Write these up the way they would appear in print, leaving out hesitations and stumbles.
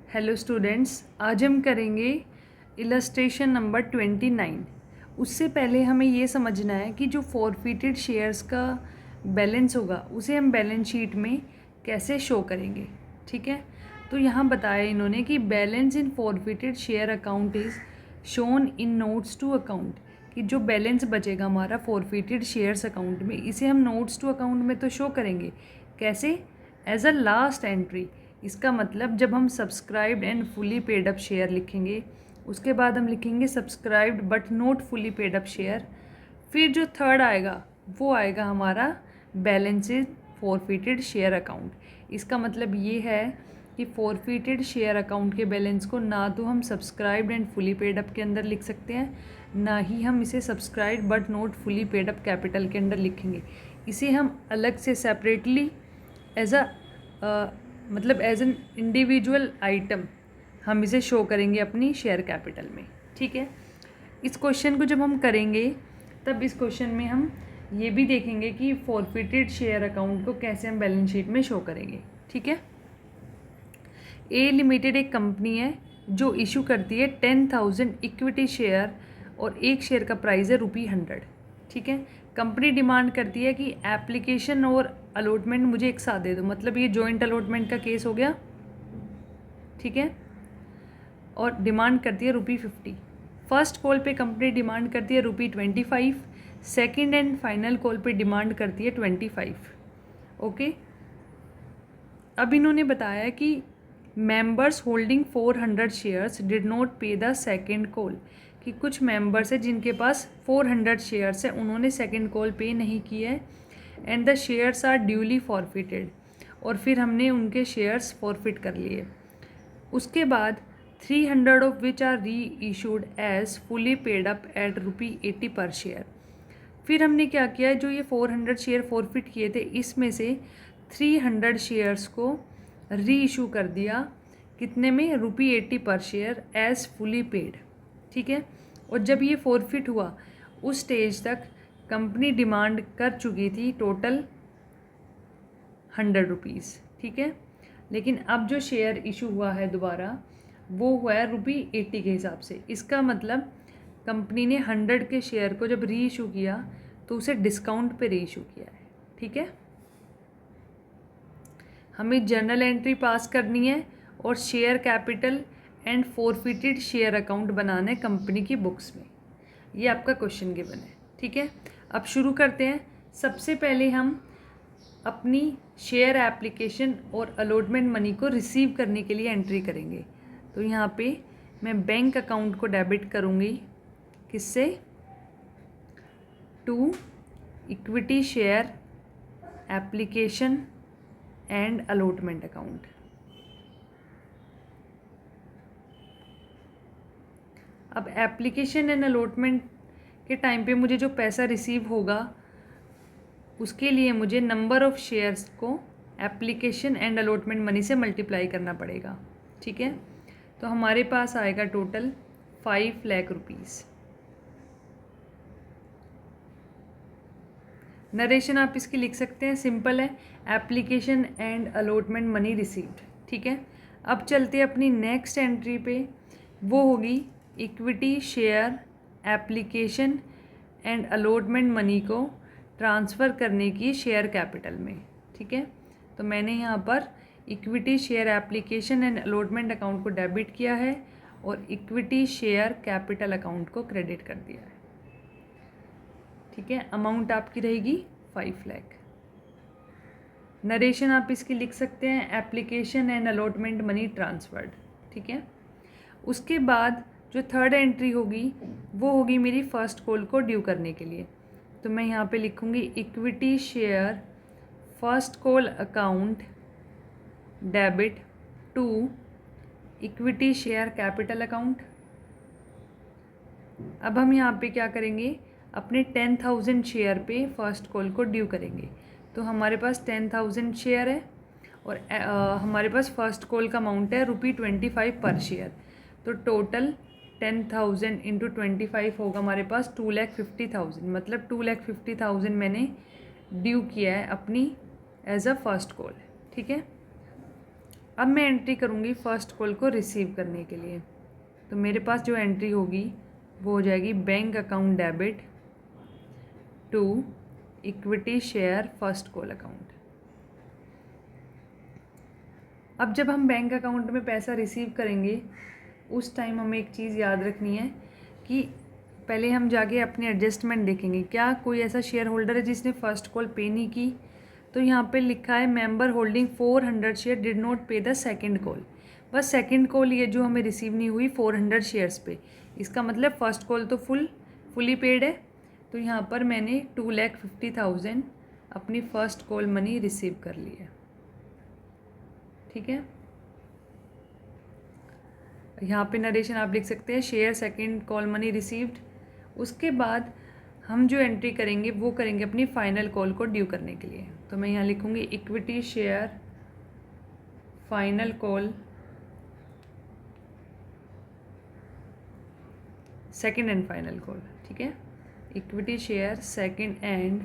Hello students, आज हम करेंगे इलस्ट्रेशन नंबर 29। उससे पहले हमें ये समझना है कि जो फॉरफिटेड शेयर्स का बैलेंस होगा उसे हम बैलेंस शीट में कैसे शो करेंगे। ठीक है, तो यहाँ बताया इन्होंने कि balance in forfeited share account is shown in notes to account, कि जो बैलेंस बचेगा हमारा फॉरफिटेड शेयर्स अकाउंट में इसे हम नोट्स टू अकाउंट में तो शो करेंगे। कैसे? As a last entry. इसका मतलब जब हम subscribed and fully paid up share लिखेंगे, उसके बाद हम लिखेंगे subscribed but not fully paid up share, फिर जो थर्ड आएगा वो आएगा हमारा बैलेंसेज फॉरफिटेड शेयर अकाउंट। इसका मतलब ये है कि फॉरफिटेड शेयर अकाउंट के बैलेंस को ना तो हम subscribed and fully paid up के अंदर लिख सकते हैं, ना ही हम इसे subscribed but not fully paid up capital के अंदर लिखेंगे। इसे हम अलग से सेपरेटली एज अ मतलब एज एन इंडिविजुअल आइटम हम इसे शो करेंगे अपनी शेयर कैपिटल में। ठीक है, इस क्वेश्चन को जब हम करेंगे तब इस क्वेश्चन में हम ये भी देखेंगे कि फॉरफिटेड शेयर अकाउंट को कैसे हम बैलेंस शीट में शो करेंगे। ठीक है, ए लिमिटेड एक कंपनी है जो इशू करती है 10,000 इक्विटी शेयर और एक शेयर का प्राइस है ₹100। ठीक है, कंपनी डिमांड करती है कि एप्लीकेशन और अलॉटमेंट मुझे एक साथ दे दो, मतलब ये जॉइंट अलॉटमेंट का केस हो गया। ठीक है, और डिमांड करती है ₹50। फर्स्ट कॉल पे कंपनी डिमांड करती है ₹25। सेकंड एंड फाइनल कॉल पे डिमांड करती है 25। ओके, अब इन्होंने बताया कि members holding 400 shares did not पे द सेकंड कॉल, कि कुछ मेंबर्स है जिनके पास 400 शेयर्स है, उन्होंने सेकंड कॉल पे नहीं की है। And the shares are duly forfeited, और फिर हमने उनके शेयर्स फॉरफिट कर लिए। उसके बाद 300 of which are re issued as fully paid up at ₹80 per share. फिर हमने क्या किया, जो ये 400 शेयर फॉरफिट किए थे इसमें से 300 शेयर्स को री इशू कर दिया, कितने में? ₹80 per share as fully paid. ठीक है, और जब ये फॉरफिट हुआ उस स्टेज तक कंपनी डिमांड कर चुकी थी टोटल ₹100। ठीक है, लेकिन अब जो शेयर इशू हुआ है दोबारा वो हुआ है ₹80 के हिसाब से। इसका मतलब कंपनी ने 100 के शेयर को जब री इशू किया तो उसे डिस्काउंट पे री इशू किया है। ठीक है, हमें जर्नल एंट्री पास करनी है और share capital and forfeited share account बनाना है कंपनी की बुक्स में। ये आपका क्वेश्चन गिवन है। ठीक है, अब शुरू करते हैं। सबसे पहले हम अपनी शेयर एप्लीकेशन और अलॉटमेंट मनी को रिसीव करने के लिए एंट्री करेंगे। तो यहाँ पे मैं बैंक अकाउंट को डेबिट करूँगी, किससे? To equity share application and allotment account. अब एप्लीकेशन एंड अलॉटमेंट के टाइम पे मुझे जो पैसा रिसीव होगा उसके लिए मुझे नंबर ऑफ़ शेयर्स को एप्लीकेशन एंड अलॉटमेंट मनी से मल्टीप्लाई करना पड़ेगा। ठीक है, तो हमारे पास आएगा टोटल 5 लाख रुपीज़। नरेशन आप इसकी लिख सकते हैं, सिंपल है, application and allotment money received. ठीक है, अब चलते अपनी नेक्स्ट एंट्री पे, वो होगी equity share application and allotment money को ट्रांसफ़र करने की शेयर कैपिटल में। ठीक है, तो मैंने यहाँ पर equity share application and allotment account को डेबिट किया है और इक्विटी शेयर कैपिटल अकाउंट को क्रेडिट कर दिया है। ठीक है, अमाउंट आपकी रहेगी 5 लाख। नरेशन आप इसकी लिख सकते हैं, application and allotment money transferred. ठीक है, उसके बाद जो थर्ड एंट्री होगी वो होगी मेरी फर्स्ट कॉल को ड्यू करने के लिए। तो मैं यहाँ पे लिखूँगी equity share first call account debit to equity share capital account. अब हम यहाँ पे क्या करेंगे, अपने 10,000 शेयर पे फर्स्ट कॉल को ड्यू करेंगे। तो हमारे पास 10,000 शेयर है और हमारे पास फर्स्ट कॉल का अमाउंट है ₹25 पर शेयर। तो टोटल 10,000 इंटू 25 होगा हमारे पास 2,50,000, मतलब 2,50,000 मैंने ड्यू किया है अपनी एज अ फर्स्ट कॉल। ठीक है, अब मैं एंट्री करूँगी फर्स्ट कॉल को रिसीव करने के लिए। तो मेरे पास जो एंट्री होगी वो हो जाएगी bank account debit to equity share first call account. अब जब हम बैंक अकाउंट में पैसा रिसीव करेंगे उस टाइम हमें एक चीज़ याद रखनी है कि पहले हम जाके अपने एडजस्टमेंट देखेंगे, क्या कोई ऐसा शेयर होल्डर है जिसने फ़र्स्ट कॉल पे नहीं की। तो यहाँ पे लिखा है member holding 400 share did not पे द सेकंड कॉल। बस सेकंड कॉल ये जो हमें रिसीव नहीं हुई 400 शेयर्स पे, इसका मतलब फ़र्स्ट कॉल तो फुली पेड है। तो यहाँ पर मैंने 2,50,000 अपनी फ़र्स्ट कॉल मनी रिसीव कर ली है। ठीक है, यहाँ पे नरेशन आप लिख सकते हैं share second call money received. उसके बाद हम जो एंट्री करेंगे वो करेंगे अपनी फाइनल कॉल को ड्यू करने के लिए। तो मैं यहाँ लिखूँगी equity share final call second and final call. ठीक है, equity share second and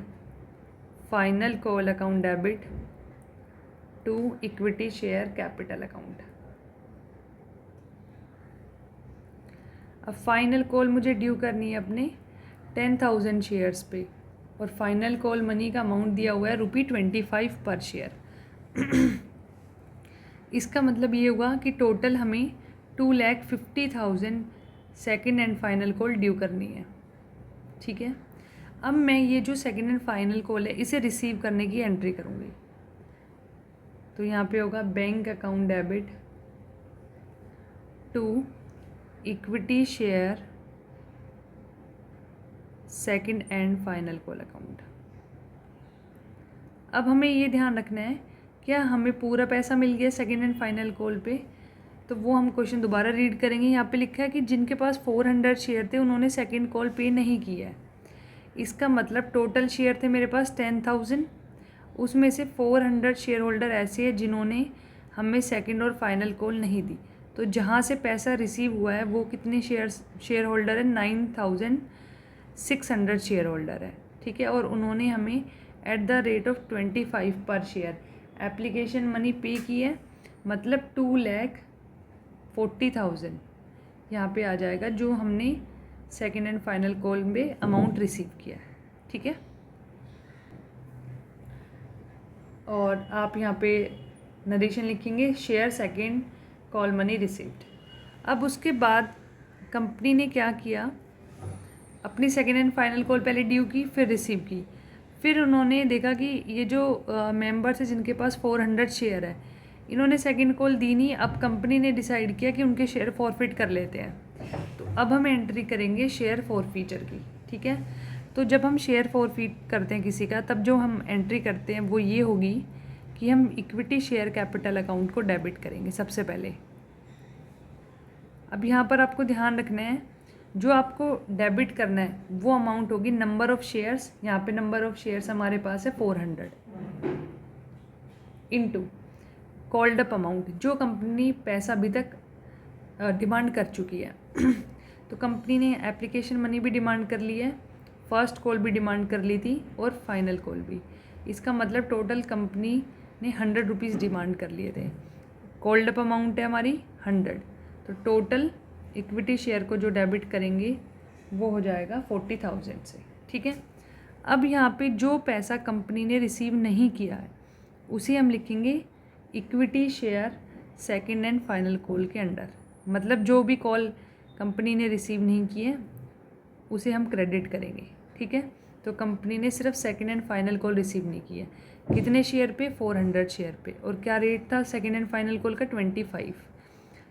final call account debit to equity share capital account. अब फाइनल कॉल मुझे ड्यू करनी है अपने 10,000 शेयर्स पे, और फाइनल कॉल मनी का अमाउंट दिया हुआ है ₹25 पर शेयर। इसका मतलब ये हुआ कि टोटल हमें 2,50,000 second and final call due करनी है। ठीक है, अब मैं ये जो सेकंड एंड फाइनल कॉल है इसे रिसीव करने की एंट्री करूँगी। तो यहाँ पे होगा bank account debit to equity share second and final call account. अब हमें ये ध्यान रखना है क्या हमें पूरा पैसा मिल गया सेकंड एंड फाइनल कॉल पे। तो वो हम क्वेश्चन दोबारा रीड करेंगे। यहाँ पे लिखा है कि जिनके पास 400 शेयर थे उन्होंने सेकंड कॉल पे नहीं किया है। इसका मतलब टोटल शेयर थे मेरे पास 10,000, उसमें से 400 शेयर होल्डर ऐसे हैं जिन्होंने हमें सेकंड और फाइनल कॉल नहीं दी। तो जहाँ से पैसा रिसीव हुआ है वो कितने शेयर होल्डर है, 9,600 शेयर होल्डर है। ठीक है, और उन्होंने हमें एट द रेट ऑफ 25 पर शेयर एप्लीकेशन मनी पे की है, मतलब 2,40,000 यहाँ पे आ जाएगा जो हमने सेकेंड एंड फाइनल कॉल में अमाउंट रिसीव किया है। ठीक है, और आप यहाँ पे नरेशन लिखेंगे share second call money received. अब उसके बाद कंपनी ने क्या किया, अपनी सेकेंड एंड फाइनल कॉल पहले ड्यू की फिर रिसीव की। फिर उन्होंने देखा कि ये जो मेंबर्स है जिनके पास 400 शेयर है इन्होंने सेकंड कॉल दी नहीं। अब कंपनी ने डिसाइड किया कि उनके शेयर फॉरफिट कर लेते हैं। तो अब हम एंट्री करेंगे शेयर फॉरफीचर की। ठीक है, तो जब हम शेयर फॉरफिट करते हैं किसी का तब जो हम एंट्री करते हैं वो ये होगी कि हम इक्विटी शेयर कैपिटल अकाउंट को डेबिट करेंगे सबसे पहले। अब यहाँ पर आपको ध्यान रखना है जो आपको डेबिट करना है वो अमाउंट होगी नंबर ऑफ़ शेयर्स। यहाँ पे नंबर ऑफ़ शेयर्स हमारे पास है 400 इनटू कॉल्ड अप अमाउंट जो कंपनी पैसा अभी तक डिमांड कर चुकी है। तो कंपनी ने एप्लीकेशन मनी भी डिमांड कर ली है, फर्स्ट कॉल भी डिमांड कर ली थी और फाइनल कॉल भी। इसका मतलब टोटल कंपनी ने 100 रुपीज़ डिमांड कर लिए थे। कॉल्ड अप अमाउंट है हमारी 100, तो टोटल इक्विटी शेयर को जो डेबिट करेंगे वो हो जाएगा 40,000 से। ठीक है, अब यहाँ पे जो पैसा कंपनी ने रिसीव नहीं किया है उसे हम लिखेंगे equity share second and final call के अंडर। मतलब जो भी कॉल कंपनी ने रिसीव नहीं की है उसे हम क्रेडिट करेंगे। ठीक है, तो कंपनी ने सिर्फ second and final call receive नहीं की है। कितने शेयर पे, 400 शेयर पे, और क्या रेट था सेकंड एंड फाइनल कॉल का 25।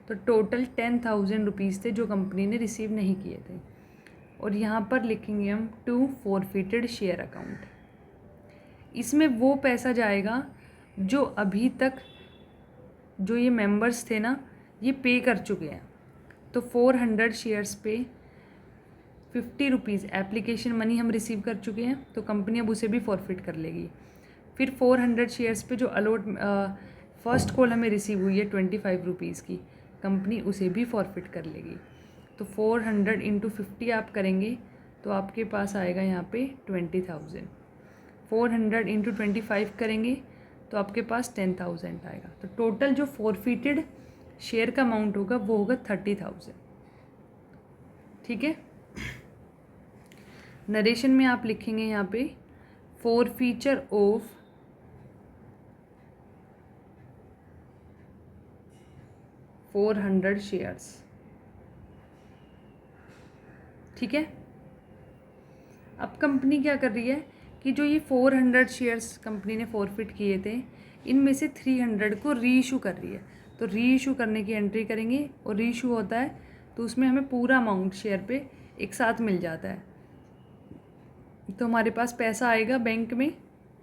तो टोटल 10,000 रुपीज़ थे जो कंपनी ने रिसीव नहीं किए थे। और यहाँ पर लिखेंगे हम टू फॉरफिटेड शेयर अकाउंट। इसमें वो पैसा जाएगा जो अभी तक जो ये मेंबर्स थे ना ये पे कर चुके हैं। तो 400 शेयर्स पे 50 रुपीज़ एप्लीकेशन मनी हम रिसीव कर चुके हैं, तो कंपनी अब उसे भी फॉरफिट कर लेगी। फिर 400 शेयर्स पे जो अलॉट फर्स्ट कॉल हमें रिसीव हुई है 25 रुपीज़ की, कंपनी उसे भी फॉरफिट कर लेगी। तो 400 इंटू 50 आप करेंगे तो आपके पास आएगा यहाँ पे 20,000। 400 इंटू 25 करेंगे तो आपके पास 10,000 आएगा। तो टोटल जो फॉरफिटेड शेयर का अमाउंट होगा वो होगा 30,000। ठीक है। नरेशन में आप लिखेंगे यहाँ पे फॉरफीचर ऑफ $400 शेयर्स। ठीक है। अब कंपनी क्या कर रही है कि जो ये 400 शेयर्स कंपनी ने फॉरफिट किए थे, इनमें से 300 को री इशू कर रही है। तो री इशू करने की एंट्री करेंगे, और री इशू होता है तो उसमें हमें पूरा अमाउंट शेयर पे एक साथ मिल जाता है। तो हमारे पास पैसा आएगा बैंक में,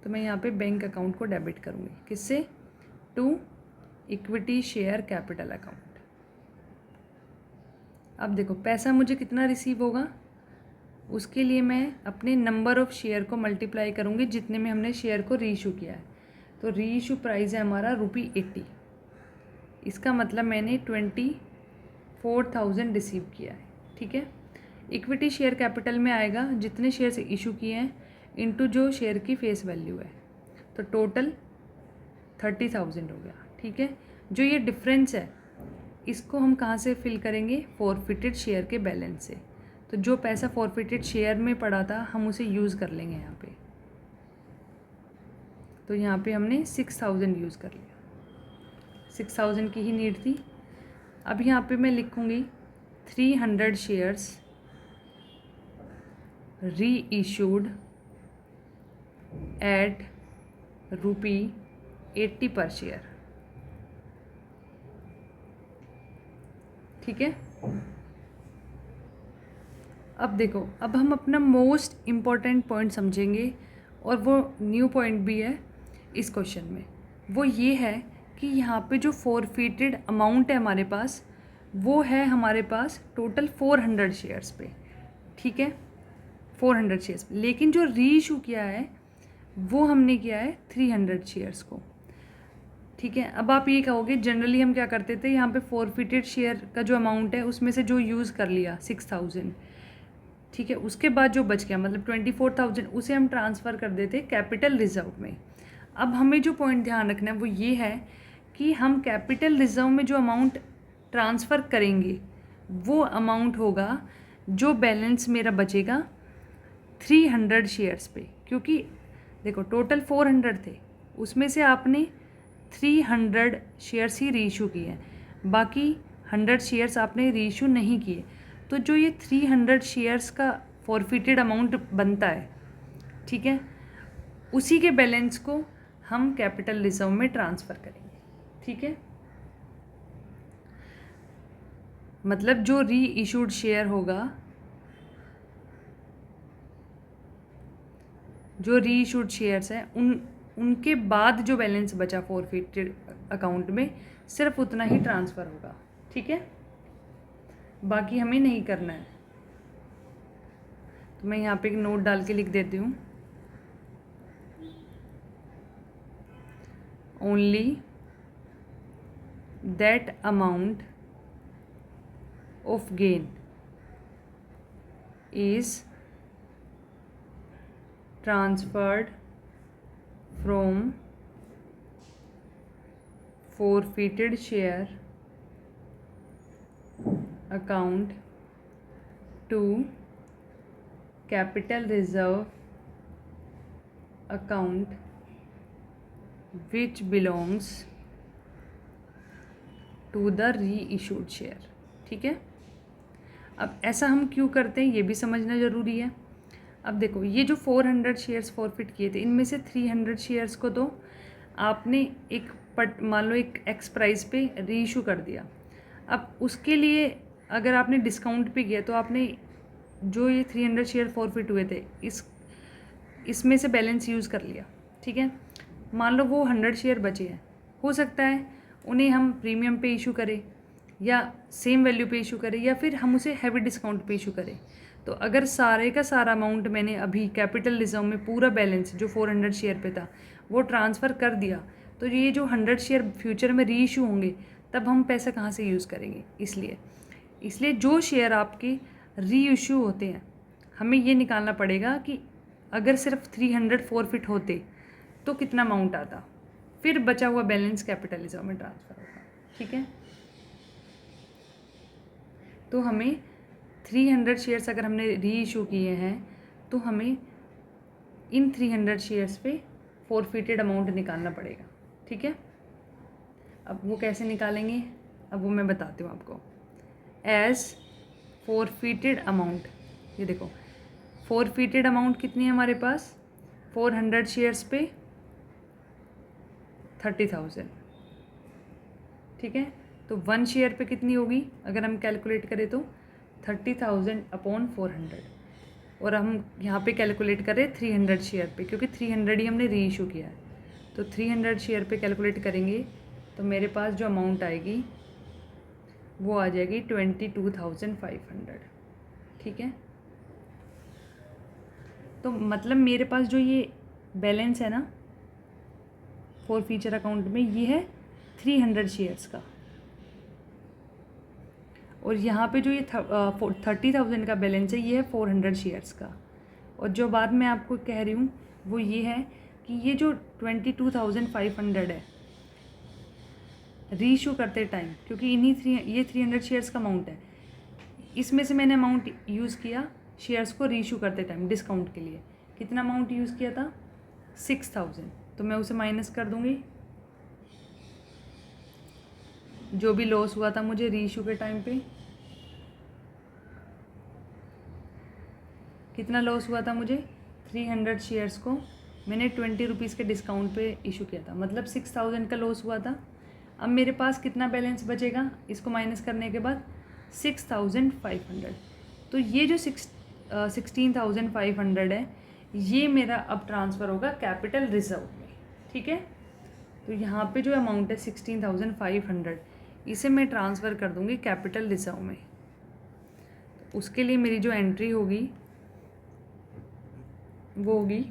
तो मैं यहाँ पे बैंक अकाउंट को डेबिट करूँगी। किससे? To equity share capital account. अब देखो पैसा मुझे कितना रिसीव होगा, उसके लिए मैं अपने नंबर ऑफ़ शेयर को मल्टीप्लाई करूँगी जितने में हमने शेयर को री इशू किया है। तो री इशू प्राइस है हमारा ₹80। इसका मतलब मैंने 24,000 रिसीव किया है। ठीक है। इक्विटी शेयर कैपिटल में आएगा जितने शेयर से इशू किए हैं इनटू जो शेयर की फेस वैल्यू है, तो टोटल 30,000 हो गया। ठीक है। जो ये डिफरेंस है इसको हम कहाँ से फिल करेंगे? फॉरफिटेड शेयर के बैलेंस से। तो जो पैसा फॉरफिटेड शेयर में पड़ा था हम उसे यूज़ कर लेंगे यहाँ पे। तो यहाँ पे हमने 6,000 यूज़ कर लिया, 6,000 की ही नीड थी। अब यहाँ पे मैं लिखूँगी 300 शेयर्स री इशूड एट ₹80 पर शेयर। ठीक है। अब देखो, अब हम अपना मोस्ट इम्पॉर्टेंट पॉइंट समझेंगे, और वो न्यू पॉइंट भी है इस क्वेश्चन में। वो ये है कि यहाँ पे जो फॉरफिटेड अमाउंट है हमारे पास, वो है हमारे पास टोटल 400 शेयर्स पे। ठीक है, 400 शेयर्स। लेकिन जो री इशू किया है वो हमने किया है 300 शेयर्स को। ठीक है। अब आप ये कहोगे जनरली हम क्या करते थे, यहाँ पे फॉरफिटेड शेयर का जो अमाउंट है उसमें से जो यूज़ कर लिया 6,000, ठीक है, उसके बाद जो बच गया मतलब 24,000, उसे हम ट्रांसफ़र कर देते कैपिटल रिजर्व में। अब हमें जो पॉइंट ध्यान रखना है वो ये है कि हम कैपिटल रिजर्व में जो अमाउंट ट्रांसफ़र करेंगे वो अमाउंट होगा जो बैलेंस मेरा बचेगा 300 शेयर्स पे। क्योंकि देखो टोटल 400 थे, उसमें से आपने 300 शेयर्स ही रीइशू किए हैं, बाकी 100 शेयर्स आपने रीइशू नहीं किए। तो जो ये 300 शेयर्स का फॉरफिटेड अमाउंट बनता है, ठीक है, उसी के बैलेंस को हम कैपिटल रिजर्व में ट्रांसफ़र करेंगे। ठीक है, मतलब जो री इशूड शेयर होगा, जो री इशूड शेयर्स हैं उनके बाद जो बैलेंस बचा फॉरफिटेड अकाउंट में, सिर्फ उतना ही ट्रांसफ़र होगा। ठीक है, बाकी हमें नहीं करना है। तो मैं यहाँ पे एक नोट डाल के लिख देती हूँ, only that amount of gain is transferred from forfeited share account to capital reserve account which belongs to the reissued share। ठीक है, अब ऐसा हम क्यों करते हैं ये भी समझना ज़रूरी है। अब देखो, ये जो 400 शेयर्स फॉरफिट किए थे, इनमें से 300 शेयर्स को तो आपने एक मान लो एक एक्स प्राइस पे रीइशू कर दिया। अब उसके लिए अगर आपने डिस्काउंट पे किया तो आपने जो ये 300 शेयर फॉरफिट हुए थे इसमें से बैलेंस यूज़ कर लिया। ठीक है, मान लो वो 100 शेयर बचे हैं, हो सकता है उन्हें हम प्रीमियम पे इशू करें या सेम वैल्यू पे इशू करें या फिर हम उसे हैवी डिस्काउंट पे इशू करें। तो अगर सारे का सारा अमाउंट मैंने अभी कैपिटल रिजर्व में पूरा बैलेंस जो 400 शेयर पे था वो ट्रांसफ़र कर दिया, तो ये जो 100 शेयर फ्यूचर में री इशू होंगे तब हम पैसा कहाँ से यूज़ करेंगे। इसलिए जो शेयर आपके री इशू होते हैं हमें ये निकालना पड़ेगा कि अगर सिर्फ 300 फॉरफिट होते तो कितना अमाउंट आता। फिर बचा हुआ बैलेंस कैपिटल रिजर्व में ट्रांसफ़र होगा। ठीक है, तो हमें 300 शेयर्स अगर हमने री इशू किए हैं तो हमें इन 300 शेयर्स पे फॉरफिटेड अमाउंट निकालना पड़ेगा। ठीक है, अब वो कैसे निकालेंगे, अब वो मैं बताती हूँ आपको। एज फॉरफिटेड अमाउंट, ये देखो फॉरफिटेड अमाउंट कितनी है हमारे पास, 400 शेयर्स पे 30,000। ठीक है, तो 1 शेयर पे कितनी होगी अगर हम कैलकुलेट करें तो 30,000 अपॉन 400, और हम यहाँ पे कैलकुलेट करें 300 शेयर पे, क्योंकि 300 ही हमने री इशू किया है। तो 300 शेयर पे कैलकुलेट करेंगे तो मेरे पास जो अमाउंट आएगी वो आ जाएगी 22,500। ठीक है, तो मतलब मेरे पास जो ये बैलेंस है ना फॉर फ्यूचर अकाउंट में, ये है 300 शेयर्स का, और यहाँ पे जो ये 30,000 का बैलेंस है ये है 400 शेयर्स का। और जो बात मैं आपको कह रही हूँ वो ये है कि ये जो 22,500 है री इशू करते टाइम, क्योंकि ये 300 शेयर्स का अमाउंट है, इसमें से मैंने अमाउंट यूज़ किया शेयर्स को री इशू करते टाइम डिस्काउंट के लिए। कितना अमाउंट यूज़ किया था, 6,000, तो मैं उसे माइनस कर दूँगी। जो भी लॉस हुआ था मुझे री इशू के टाइम पे, कितना लॉस हुआ था मुझे, 300 शेयर्स को मैंने 20 रुपीज़ के डिस्काउंट पे इशू किया था, मतलब 6,000 का लॉस हुआ था। अब मेरे पास कितना बैलेंस बचेगा इसको माइनस करने के बाद, 6,500। तो ये जो 16,500 है ये मेरा अब ट्रांसफ़र होगा कैपिटल रिजर्व में। ठीक है, तो यहाँ पे जो अमाउंट है 16,500 इसे मैं ट्रांसफ़र कर दूँगी कैपिटल रिजर्व में। तो उसके लिए मेरी जो एंट्री होगी वो होगी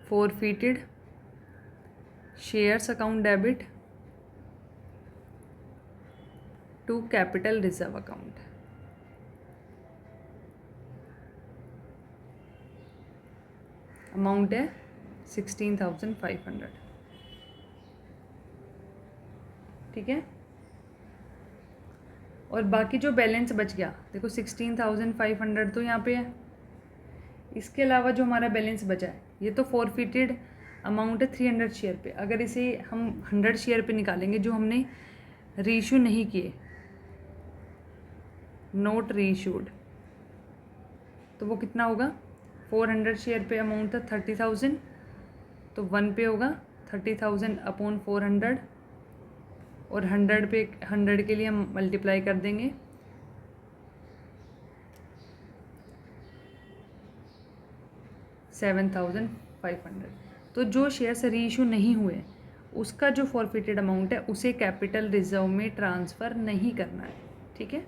forfeited shares account debit to capital reserve account. Amount है 16,500। ठीक है, और बाकी जो बैलेंस बच गया देखो 16,500 तो यहाँ पे है, इसके अलावा जो हमारा बैलेंस बचा है ये तो फॉरफिटेड अमाउंट है 300 शेयर पे। अगर इसे हम 100 शेयर पे निकालेंगे जो हमने रीइशू नहीं किए, नोट रीइशूड, तो वो कितना होगा, 400 शेयर पे अमाउंट था 30,000, तो 1 पे होगा 30,000 अपॉन 400, और 100 पे 100 के लिए हम मल्टीप्लाई कर देंगे 7,500। तो जो शेयर्स री इशू नहीं हुए उसका जो फॉरफिटेड अमाउंट है उसे कैपिटल रिजर्व में ट्रांसफ़र नहीं करना है। ठीक है,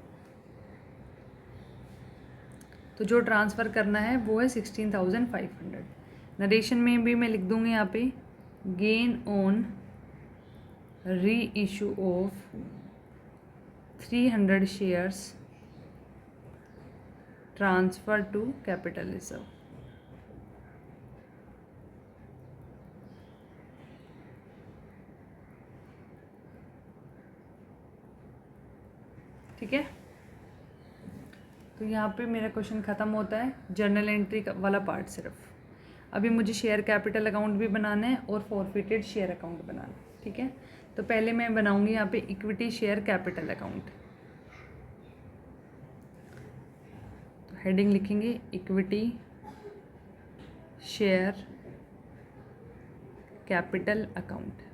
तो जो ट्रांसफ़र करना है वो है 16,500। नरेशन में भी मैं लिख दूँगी यहाँ पे, gain on re issue of 300 shares transfer to capital reserve. ठीक है, तो यहाँ पे मेरा क्वेश्चन ख़त्म होता है, जर्नल एंट्री वाला पार्ट सिर्फ। अभी मुझे शेयर कैपिटल अकाउंट भी बनाना है और फॉरफिटेड शेयर अकाउंट बनाना है। ठीक है, तो पहले मैं बनाऊंगी यहाँ पे इक्विटी शेयर कैपिटल अकाउंट। तो हेडिंग लिखेंगे इक्विटी शेयर कैपिटल अकाउंट।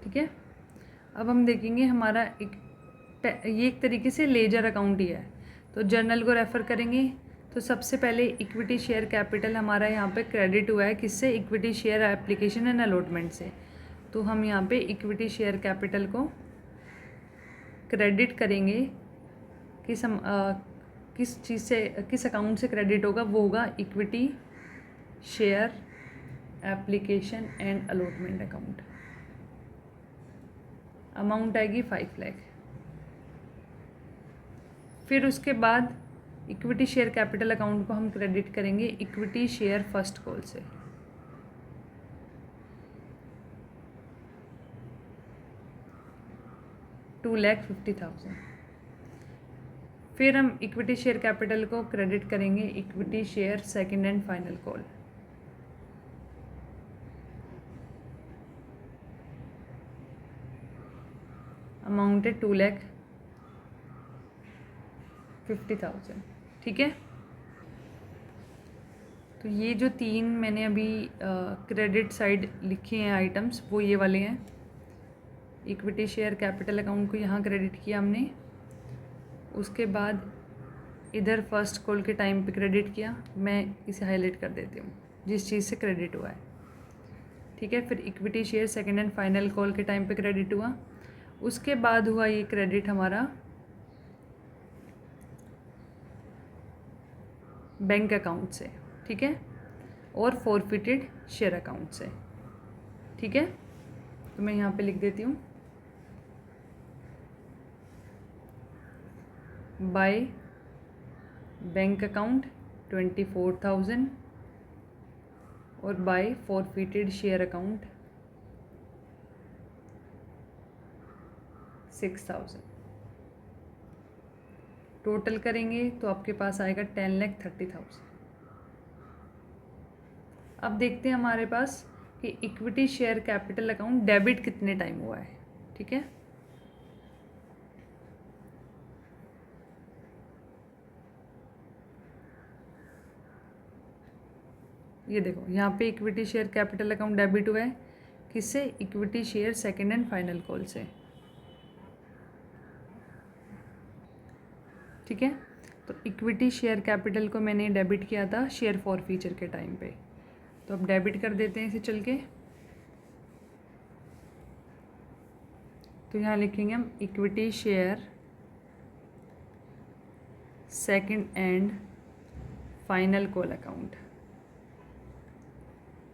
ठीक है, अब हम देखेंगे हमारा ये एक तरीके से लेजर अकाउंट ही है। तो जर्नल को रेफ़र करेंगे। तो सबसे पहले इक्विटी शेयर कैपिटल हमारा यहाँ पे क्रेडिट हुआ है किससे, equity share application and allotment से। तो हम यहाँ पे इक्विटी शेयर कैपिटल को क्रेडिट करेंगे किस चीज़ से, किस अकाउंट से क्रेडिट होगा, वो होगा equity share application and allotment account. Amount आएगी 5 लाख। फिर उसके बाद इक्विटी शेयर कैपिटल अकाउंट को हम क्रेडिट करेंगे इक्विटी शेयर फर्स्ट कॉल से। $2,50,000। फिर हम इक्विटी शेयर कैपिटल को क्रेडिट करेंगे equity share second and final call. Amount है 2,50,000। ठीक है। तो ये जो 3 मैंने अभी क्रेडिट साइड लिखे हैं आइटम्स, वो ये वाले हैं। इक्विटी शेयर कैपिटल अकाउंट को यहाँ क्रेडिट किया हमने, उसके बाद इधर फर्स्ट कॉल के टाइम पे क्रेडिट किया। मैं इसे हाईलाइट कर देती हूँ जिस चीज़ से क्रेडिट हुआ है। ठीक है। फिर equity share second and final call के टाइम पे क्रेडिट हुआ। उसके बाद हुआ ये क्रेडिट हमारा बैंक अकाउंट से। ठीक है। और फॉरफिटेड शेयर अकाउंट से। ठीक है। तो मैं यहाँ पे लिख देती हूँ बाय बैंक अकाउंट 24,000 और by forfeited share account 6,000। Total करेंगे तो आपके पास आएगा 10,30,000। अब देखते हैं हमारे पास कि equity share capital account debit कितने टाइम हुआ है। ठीक है। ये देखो यहाँ पे equity share capital account debit हुआ है किससे, equity share second and final call से। ठीक है। तो इक्विटी शेयर कैपिटल को मैंने डेबिट किया था शेयर फॉर फीचर के टाइम पे, तो अब डेबिट कर देते हैं इसे चल के। तो यहाँ लिखेंगे हम equity share second and final call account.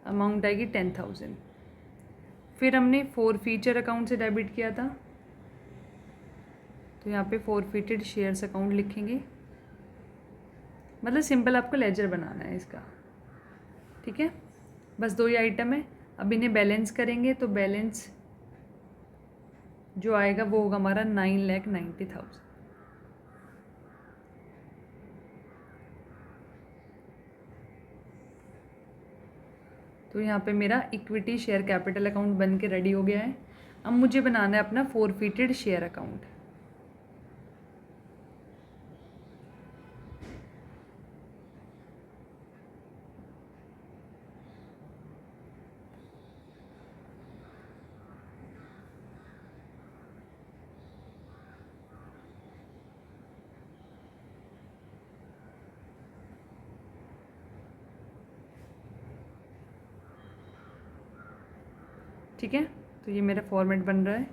Amount आएगी 10,000। फिर हमने फॉर फीचर अकाउंट से डेबिट किया था, तो यहाँ पे फॉरफिटेड शेयर्स अकाउंट लिखेंगे। मतलब सिंपल आपको लेजर बनाना है इसका। ठीक है। बस 2 ही आइटम है। अब इन्हें बैलेंस करेंगे तो बैलेंस जो आएगा वो होगा हमारा 9,90,000। तो यहाँ पे मेरा इक्विटी शेयर कैपिटल अकाउंट बन के रेडी हो गया है। अब मुझे बनाना है अपना फॉरफिटेड शेयर अकाउंट। ठीक है। तो ये मेरा फॉर्मेट बन रहा है।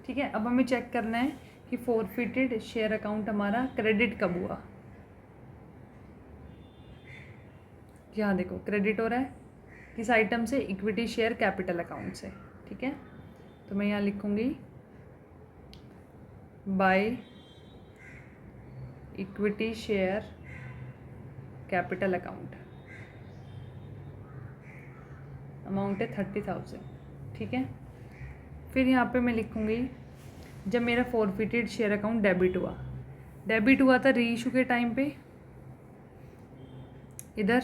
ठीक है। अब हमें चेक करना है कि फॉरफिटेड शेयर अकाउंट हमारा क्रेडिट कब हुआ। यहाँ देखो क्रेडिट हो रहा है किस आइटम से, इक्विटी शेयर कैपिटल अकाउंट से। ठीक है। तो मैं यहाँ लिखूँगी by equity share capital account. Amount है 30,000। ठीक है। फिर यहाँ पे मैं लिखूँगी जब मेरा फॉरफिटेड शेयर अकाउंट डेबिट हुआ था री इशू के टाइम पे इधर।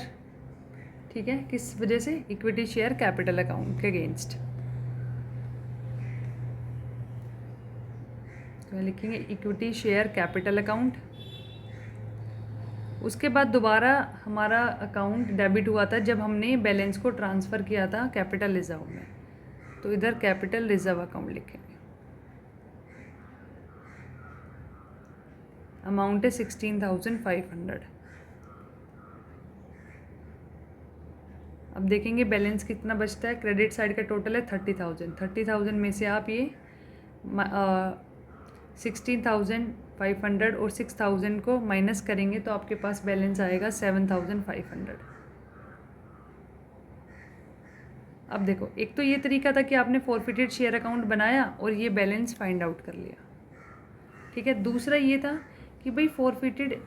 ठीक है। किस वजह से, इक्विटी शेयर कैपिटल अकाउंट के अगेंस्ट। तो लिखेंगे इक्विटी शेयर कैपिटल अकाउंट उसके बाद दोबारा हमारा अकाउंट डेबिट हुआ था जब हमने बैलेंस को ट्रांसफ़र किया था कैपिटल रिजर्व में। तो इधर कैपिटल रिजर्व अकाउंट लिखेंगे। अमाउंट है 16,500। अब देखेंगे बैलेंस कितना बचता है। क्रेडिट साइड का टोटल है 30,000। 30,000 में से आप ये 16,500 और 6,000 को माइनस करेंगे तो आपके पास बैलेंस आएगा 7,500। अब देखो, एक तो ये तरीका था कि आपने फॉरफिटेड शेयर अकाउंट बनाया और ये बैलेंस फाइंड आउट कर लिया, ठीक है। दूसरा ये था कि भाई फॉरफिटेड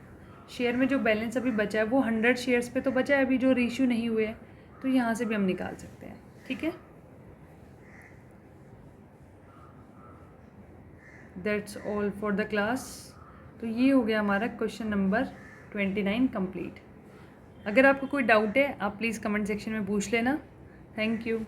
शेयर में जो बैलेंस अभी बचा है वो 100 शेयर्स पे तो बचा है अभी, जो रीइश्यू नहीं हुए हैं, तो यहाँ से भी हम निकाल सकते हैं, ठीक है। That's all for the class. तो ये हो गया हमारा क्वेश्चन नंबर 29 कंप्लीट। अगर आपको कोई डाउट है आप प्लीज़ कमेंट सेक्शन में पूछ लेना। Thank you.